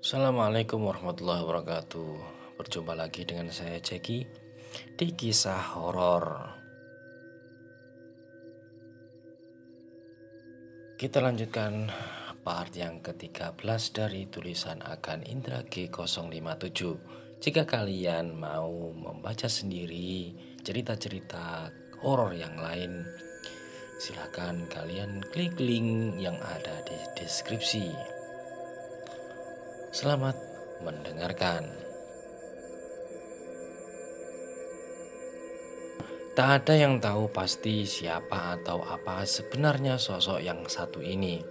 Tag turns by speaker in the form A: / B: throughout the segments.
A: Assalamualaikum warahmatullahi wabarakatuh. Berjumpa lagi dengan saya Jeki di kisah horor. Kita lanjutkan part yang ke-13 dari tulisan Agan Indra G057. Jika kalian mau membaca sendiri cerita-cerita horor yang lain, silakan kalian klik link yang ada di deskripsi. Selamat mendengarkan. Tak ada yang tahu pasti siapa atau apa sebenarnya sosok yang satu ini,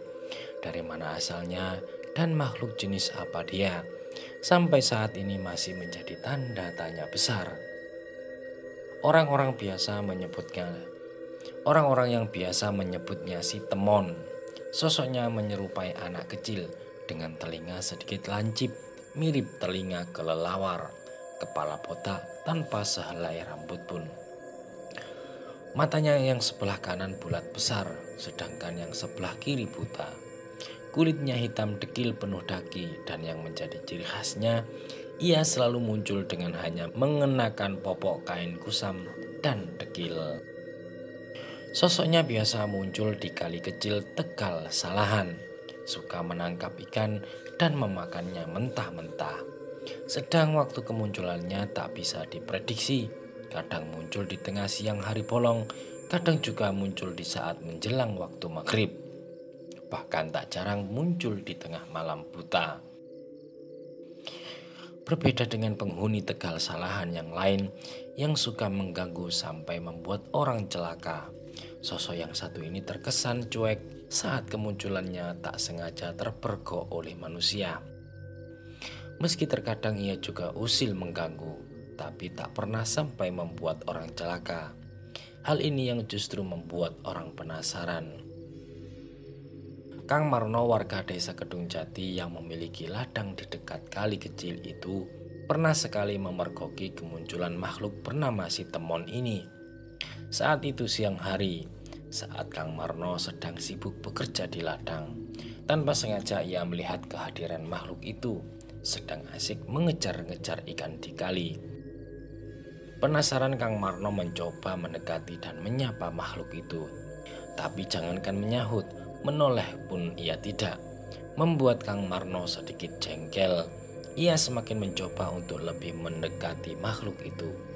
A: dari mana asalnya, dan makhluk jenis apa dia. Sampai saat ini masih menjadi tanda tanya besar. Orang-orang yang biasa menyebutnya si Temon. Sosoknya menyerupai anak kecil dengan telinga sedikit lancip, mirip telinga kelelawar, kepala botak tanpa sehelai rambut pun. Matanya yang sebelah kanan bulat besar, sedangkan yang sebelah kiri buta. Kulitnya hitam dekil penuh daki, dan yang menjadi ciri khasnya, ia selalu muncul dengan hanya mengenakan popok kain kusam dan dekil. Sosoknya biasa muncul di kali kecil Tegal Salahan, suka menangkap ikan dan memakannya mentah-mentah. Sedang waktu kemunculannya tak bisa diprediksi, kadang muncul di tengah siang hari bolong, kadang juga muncul di saat menjelang waktu maghrib. Bahkan tak jarang muncul di tengah malam buta. Berbeda dengan penghuni Tegal Salahan yang lain yang suka mengganggu sampai membuat orang celaka, sosok yang satu ini terkesan cuek saat kemunculannya tak sengaja terpergok oleh manusia. Meski terkadang ia juga usil mengganggu, tapi tak pernah sampai membuat orang celaka. Hal ini yang justru membuat orang penasaran. Kang Marno, warga desa Kedung Jati yang memiliki ladang di dekat kali kecil itu, pernah sekali memergoki kemunculan makhluk bernama si Temon ini. Saat itu siang hari, saat Kang Marno sedang sibuk bekerja di ladang, tanpa sengaja ia melihat kehadiran makhluk itu sedang asik mengejar-ngejar ikan di kali. Penasaran, Kang Marno mencoba mendekati dan menyapa makhluk itu. Tapi jangankan menyahut, menoleh pun ia tidak. Membuat Kang Marno sedikit jengkel. Ia semakin mencoba untuk lebih mendekati makhluk itu.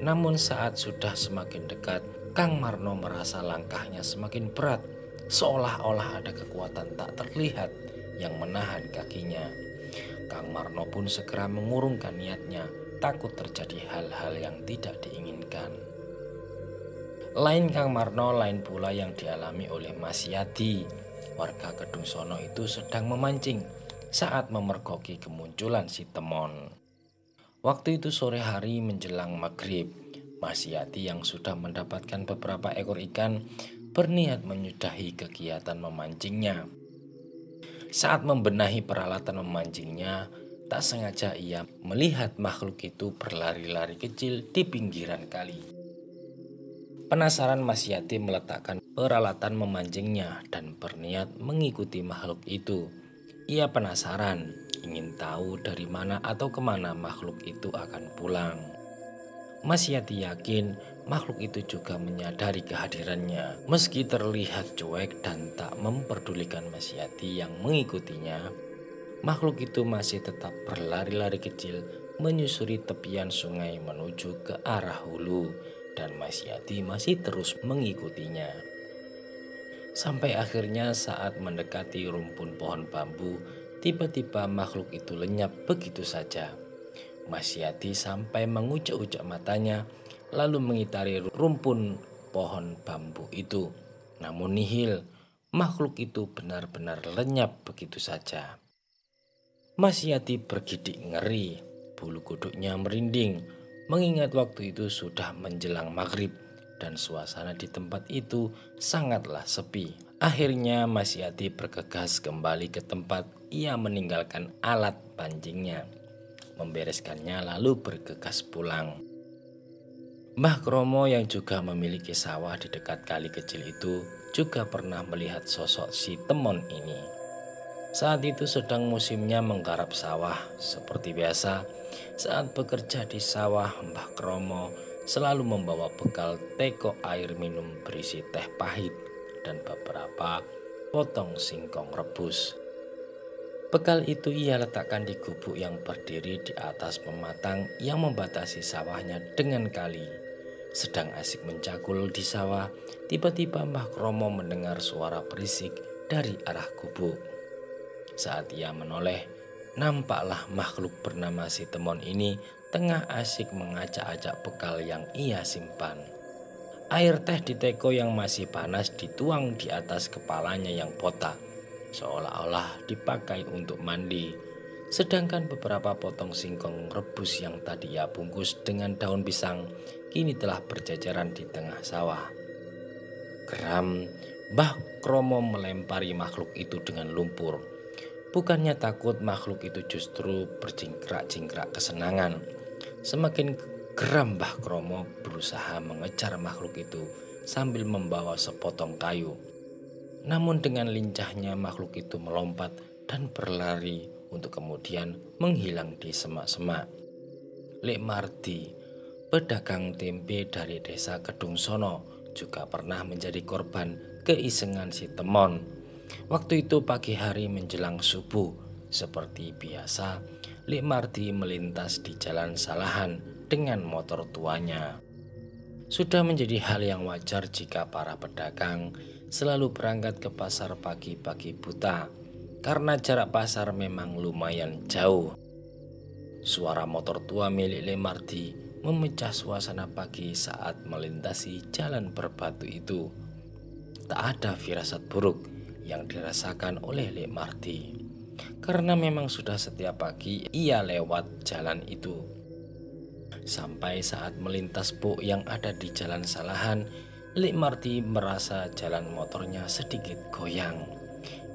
A: Namun saat sudah semakin dekat, Kang Marno merasa langkahnya semakin berat, seolah-olah ada kekuatan tak terlihat yang menahan kakinya. Kang Marno pun segera mengurungkan niatnya, takut terjadi hal-hal yang tidak diinginkan. Lain Kang Marno, lain pula yang dialami oleh Mas Yadi. Warga Kedung Sono itu sedang memancing saat memergoki kemunculan si Temon. Waktu itu sore hari menjelang maghrib, Mas Yadi yang sudah mendapatkan beberapa ekor ikan berniat menyudahi kegiatan memancingnya. Saat membenahi peralatan memancingnya, tak sengaja ia melihat makhluk itu berlari-lari kecil di pinggiran kali. Penasaran, Mas Yati meletakkan peralatan memancingnya dan berniat mengikuti makhluk itu. Ia penasaran, ingin tahu dari mana atau kemana makhluk itu akan pulang. Mas Yati yakin makhluk itu juga menyadari kehadirannya. Meski terlihat cuek dan tak memperdulikan Mas Yati yang mengikutinya, makhluk itu masih tetap berlari-lari kecil menyusuri tepian sungai menuju ke arah hulu, dan Mas Yati masih terus mengikutinya. Sampai akhirnya saat mendekati rumpun pohon bambu, tiba-tiba makhluk itu lenyap begitu saja. Mas Yati sampai mengucek-ucek matanya, lalu mengitari rumpun pohon bambu itu. Namun nihil, makhluk itu benar-benar lenyap begitu saja. Mas Yati bergidik ngeri, bulu kuduknya merinding, mengingat waktu itu sudah menjelang maghrib dan suasana di tempat itu sangatlah sepi. Akhirnya Mas Yati bergegas kembali ke tempat. Ia meninggalkan alat pancingnya, membereskannya lalu bergegas pulang. Mbah Kromo yang juga memiliki sawah di dekat kali kecil itu juga pernah melihat sosok si Temon ini. Saat itu sedang musimnya menggarap sawah. Seperti biasa, saat bekerja di sawah, Mbah Kromo selalu membawa bekal teko air minum berisi teh pahit dan beberapa potong singkong rebus. Bekal itu ia letakkan di gubuk yang berdiri di atas pematang yang membatasi sawahnya dengan kali. Sedang asik mencakul di sawah, tiba-tiba Mbah Kromo mendengar suara berisik dari arah gubuk. Saat ia menoleh, nampaklah makhluk bernama si Temon ini tengah asik mengacak-acak bekal yang ia simpan. Air teh di teko yang masih panas dituang di atas kepalanya yang botak, seolah-olah dipakai untuk mandi. Sedangkan beberapa potong singkong rebus yang tadi ia bungkus dengan daun pisang, kini telah berjajaran di tengah sawah. Geram, Mbah Kromo melempari makhluk itu dengan lumpur. Bukannya takut, makhluk itu justru berjingkrak-jingkrak kesenangan. Semakin geram, Mbah Kromo berusaha mengejar makhluk itu sambil membawa sepotong kayu. Namun dengan lincahnya makhluk itu melompat dan berlari untuk kemudian menghilang di semak-semak. Lek Mardi, pedagang tempe dari desa Kedung Sono, juga pernah menjadi korban keisengan si Temon. Waktu itu pagi hari menjelang subuh, seperti biasa, Lek Mardi melintas di jalan Salahan dengan motor tuanya. Sudah menjadi hal yang wajar jika para pedagang selalu berangkat ke pasar pagi-pagi buta, karena jarak pasar memang lumayan jauh. Suara motor tua milik Lemardi memecah suasana pagi saat melintasi jalan berbatu itu. Tak ada firasat buruk yang dirasakan oleh Lemardi, karena memang sudah setiap pagi ia lewat jalan itu. Sampai saat melintas buk yang ada di jalan Salahan, Lemardi merasa jalan motornya sedikit goyang,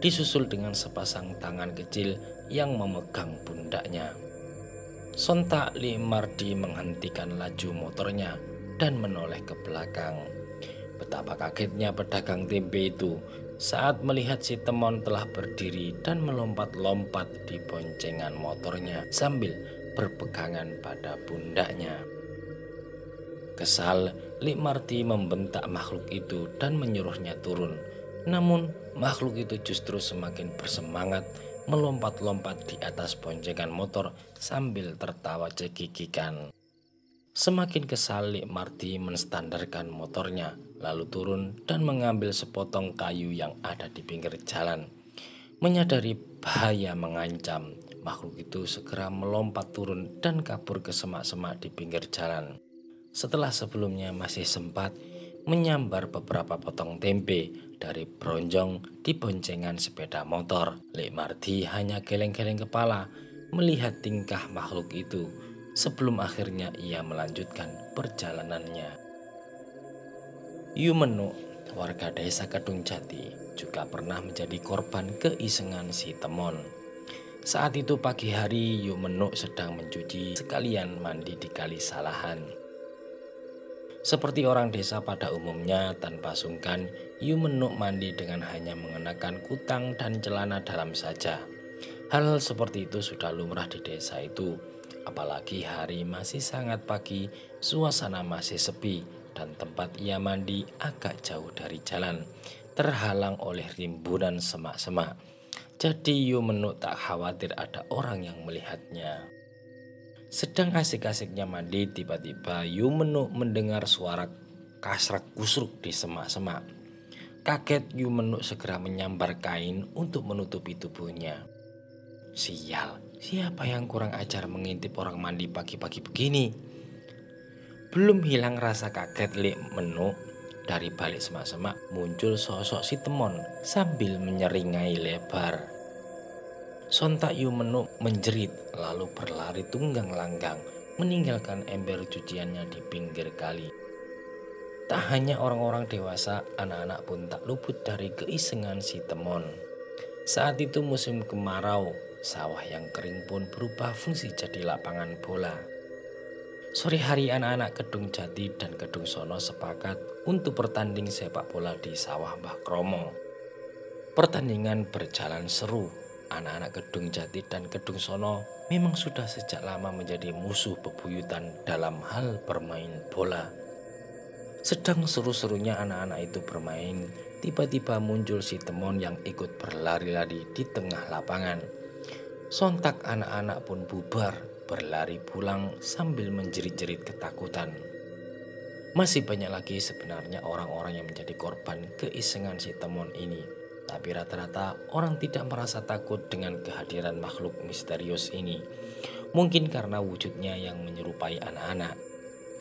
A: disusul dengan sepasang tangan kecil yang memegang pundaknya. Sontak Lemardi menghentikan laju motornya dan menoleh ke belakang. Betapa kagetnya pedagang tempe itu saat melihat si Temon telah berdiri dan melompat-lompat di boncengan motornya sambil berpegangan pada pundaknya. Kesal, Lemardi membentak makhluk itu dan menyuruhnya turun. Namun makhluk itu justru semakin bersemangat melompat-lompat di atas boncengan motor sambil tertawa cekikikan. Semakin kesal, Lemardi menstandarkan motornya, lalu turun dan mengambil sepotong kayu yang ada di pinggir jalan. Menyadari bahaya mengancam, makhluk itu segera melompat turun dan kabur ke semak-semak di pinggir jalan. Setelah sebelumnya masih sempat menyambar beberapa potong tempe dari bronjong di boncengan sepeda motor, Lemardi hanya geleng-geleng kepala melihat tingkah makhluk itu sebelum akhirnya ia melanjutkan perjalanannya. Yumenuk, warga desa Kedung Jati, juga pernah menjadi korban keisengan si Temon. Saat itu pagi hari, Yumenuk sedang mencuci sekalian mandi di kali Salahan. Seperti orang desa pada umumnya, tanpa sungkan, Yumenuk mandi dengan hanya mengenakan kutang dan celana dalam saja. Hal seperti itu sudah lumrah di desa itu. Apalagi hari masih sangat pagi, suasana masih sepi, dan tempat ia mandi agak jauh dari jalan, terhalang oleh rimbunan semak-semak. Jadi Yumenuk tak khawatir ada orang yang melihatnya. Sedang asik-asiknya mandi, tiba-tiba Yumenuk mendengar suara kasrak-kusruk di semak-semak. Kaget, Yumenuk segera menyambar kain untuk menutupi tubuhnya. Sial, siapa yang kurang ajar mengintip orang mandi pagi-pagi begini? Belum hilang rasa kaget Lemardi, dari balik semak-semak muncul sosok si Temon sambil menyeringai lebar. Sontak Yumenuk menjerit lalu berlari tunggang langgang meninggalkan ember cuciannya di pinggir kali. Tak hanya orang-orang dewasa, anak-anak pun tak luput dari keisengan si Temon. Saat itu musim kemarau, sawah yang kering pun berubah fungsi jadi lapangan bola. Sore hari anak-anak Kedung Jati dan Kedung Sono sepakat untuk bertanding sepak bola di sawah Mbah Kromo. Pertandingan berjalan seru, Anak-anak Kedung Jati dan Kedung Sono memang sudah sejak lama menjadi musuh bebuyutan dalam hal bermain bola. Sedang seru-serunya anak-anak itu bermain, tiba-tiba muncul si Temon yang ikut berlari-lari di tengah lapangan. Sontak anak-anak pun bubar, berlari pulang sambil menjerit-jerit ketakutan. Masih banyak lagi sebenarnya orang-orang yang menjadi korban keisengan si Temon ini. Tapi rata-rata orang tidak merasa takut dengan kehadiran makhluk misterius ini. Mungkin karena wujudnya yang menyerupai anak-anak.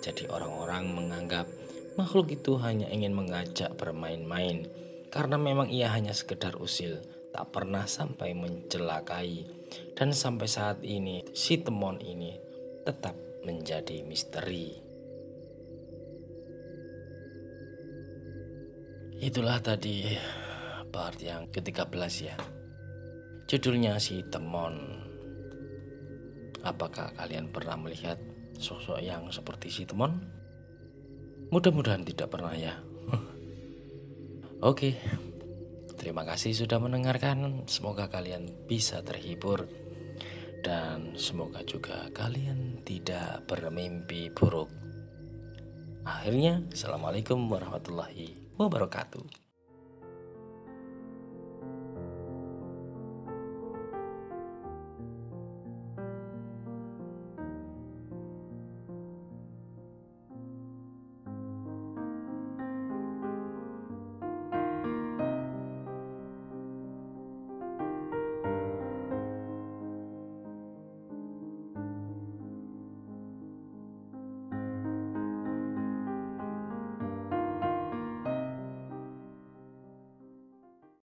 A: Jadi orang-orang menganggap makhluk itu hanya ingin mengajak bermain-main. Karena memang ia hanya sekedar usil, tak pernah sampai mencelakai. Dan sampai saat ini si Temon ini tetap menjadi misteri. Itulah tadi part yang ke-13 ya. Judulnya si Temon. Apakah kalian pernah melihat sosok yang seperti si Temon? Mudah-mudahan tidak pernah ya. Oke, terima kasih sudah mendengarkan. Semoga kalian bisa terhibur. Dan semoga juga kalian tidak bermimpi buruk. Akhirnya, Assalamualaikum warahmatullahi wabarakatuh.